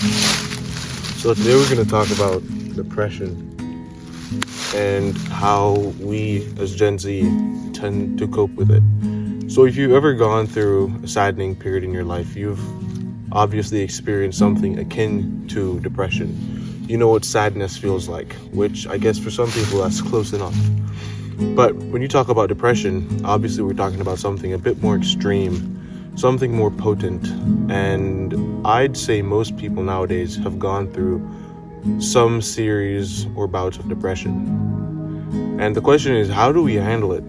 So today we're going to talk about depression and how we as Gen Z tend to cope with it. So if you've ever gone through a saddening period in your life, you've obviously experienced something akin to depression. You know what sadness feels like, which I guess for some people that's close enough. But when you talk about depression, obviously we're talking about something a bit more extreme, something more potent, and I'd say most people nowadays have gone through some series or bouts of depression. And the question is, how do we handle it?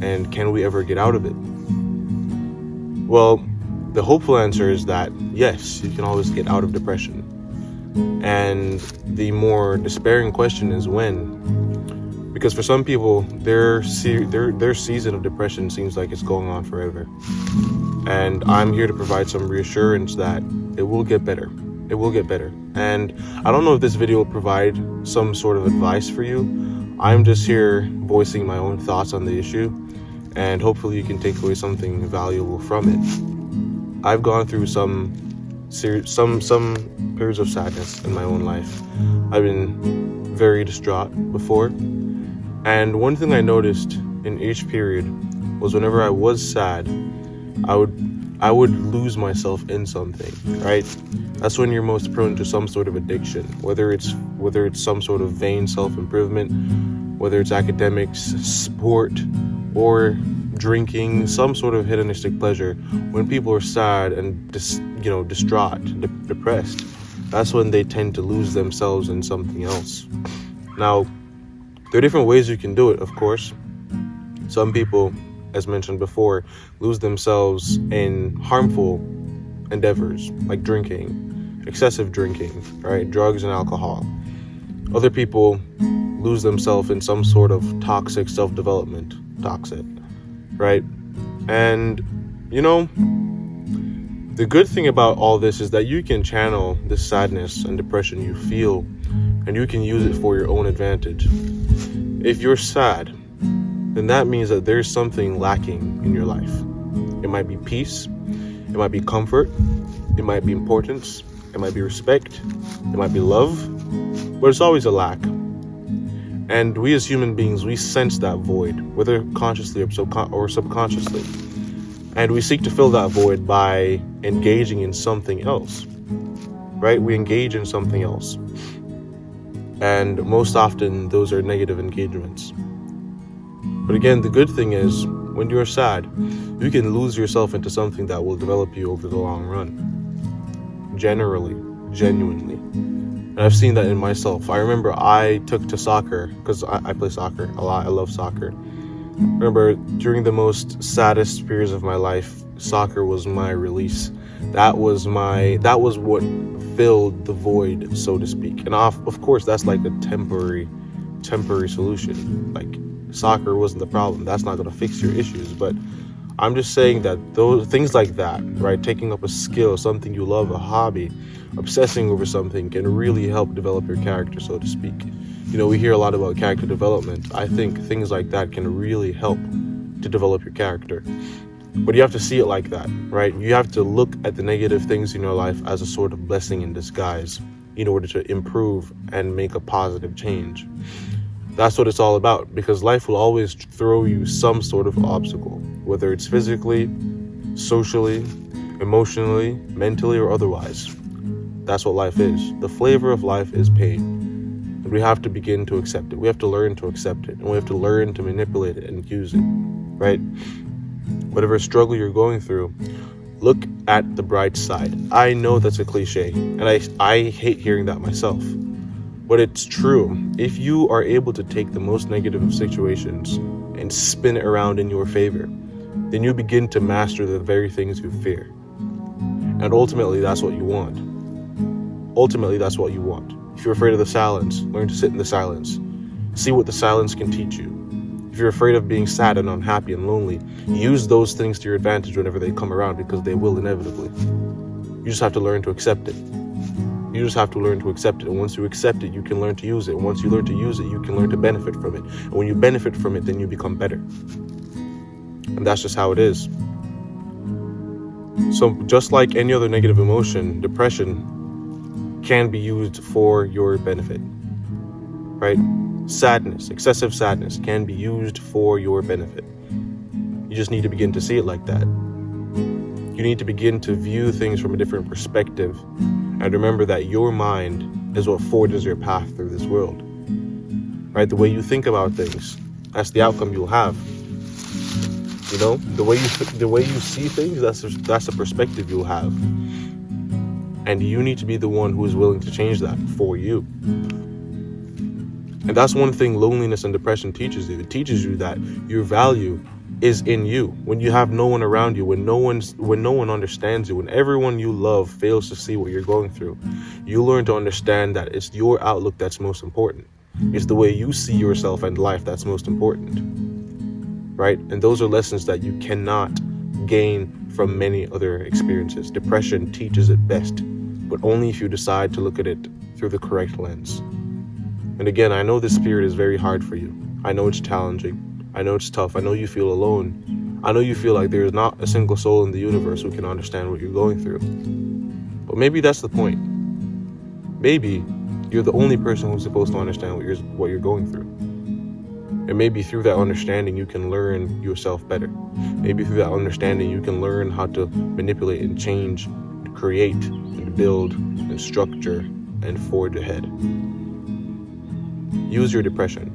And can we ever get out of it? Well, the hopeful answer is that yes, you can always get out of depression. And the more despairing question is when. Because for some people, their season of depression seems like it's going on forever. And I'm here to provide some reassurance that it will get better. It will get better. And I don't know if this video will provide some sort of advice for you. I'm just here voicing my own thoughts on the issue, and hopefully you can take away something valuable from it. I've gone through some periods of sadness in my own life. I've been very distraught before. And one thing I noticed in each period was whenever I was sad, I would lose myself in something, right? That's when you're most prone to some sort of addiction, whether it's some sort of vain self-improvement, whether it's academics, sport, or drinking, some sort of hedonistic pleasure. When people are sad and distraught, depressed, that's when they tend to lose themselves in something else. Now, there are different ways you can do it, of course. Some people, as mentioned before, lose themselves in harmful endeavors like drinking, excessive drinking, right? Drugs and alcohol. Other people lose themselves in some sort of toxic self-development, right? And, the good thing about all this is that you can channel the sadness and depression you feel, and you can use it for your own advantage. If you're sad, then that means that there's something lacking in your life. It might be peace, it might be comfort, it might be importance, it might be respect, it might be love, but it's always a lack. And we as human beings, we sense that void, whether consciously or subconsciously. And we seek to fill that void by engaging in something else, right? We engage in something else. And most often, those are negative engagements. But again, the good thing is, when you're sad, you can lose yourself into something that will develop you over the long run. Generally, genuinely. And I've seen that in myself. I remember I took to soccer, because I play soccer a lot. I love soccer. I remember during the most saddest periods of my life, soccer was my release. That was what filled the void, so to speak. And of course, that's like a temporary solution. Like, soccer wasn't the problem. That's not going to fix your issues. But I'm just saying that those things like that, right? Taking up a skill, something you love, a hobby, obsessing over something can really help develop your character, so to speak. We hear a lot about character development. I think things like that can really help to develop your character. But you have to see it like that, right? You have to look at the negative things in your life as a sort of blessing in disguise in order to improve and make a positive change. That's what it's all about, because life will always throw you some sort of obstacle, whether it's physically, socially, emotionally, mentally, or otherwise. That's what life is. The flavor of life is pain. And we have to begin to accept it. We have to learn to accept it. And we have to learn to manipulate it and use it, right? Whatever struggle you're going through, look at the bright side. I know that's a cliche, and I hate hearing that myself. But it's true. If you are able to take the most negative of situations and spin it around in your favor, then you begin to master the very things you fear. And ultimately, that's what you want. If you're afraid of the silence, learn to sit in the silence. See what the silence can teach you. If you're afraid of being sad and unhappy and lonely, use those things to your advantage whenever they come around, because they will inevitably. You just have to learn to accept it. And once you accept it, you can learn to use it. And once you learn to use it, you can learn to benefit from it. And when you benefit from it, then you become better. And that's just how it is. So just like any other negative emotion, depression can be used for your benefit, right? Sadness, excessive sadness can be used for your benefit. You just need to begin to see it like that. You need to begin to view things from a different perspective, and remember that your mind is what forges your path through this world, right? The way you think about things, that's the outcome you'll have. You know, the way you see things, that's the perspective you'll have. And you need to be the one who is willing to change that for you. And that's one thing loneliness and depression teaches you. It teaches you that your value is in you. When you have no one around you, when no one understands you, when everyone you love fails to see what you're going through, you learn to understand that it's your outlook that's most important. It's the way you see yourself and life that's most important, right? And those are lessons that you cannot gain from many other experiences. Depression teaches it best, but only if you decide to look at it through the correct lens. And again, I know this period is very hard for you. I know it's challenging. I know it's tough. I know you feel alone. I know you feel like there is not a single soul in the universe who can understand what you're going through. But maybe that's the point. Maybe you're the only person who's supposed to understand what you're going through. And maybe through that understanding, you can learn yourself better. Maybe through that understanding, you can learn how to manipulate and change, and create and build and structure and forge ahead. Use your depression.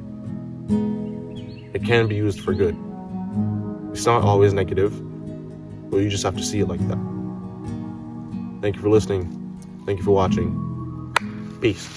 It can be used for good. It's not always negative, but you just have to see it like that. Thank you for listening. Thank you for watching. Peace.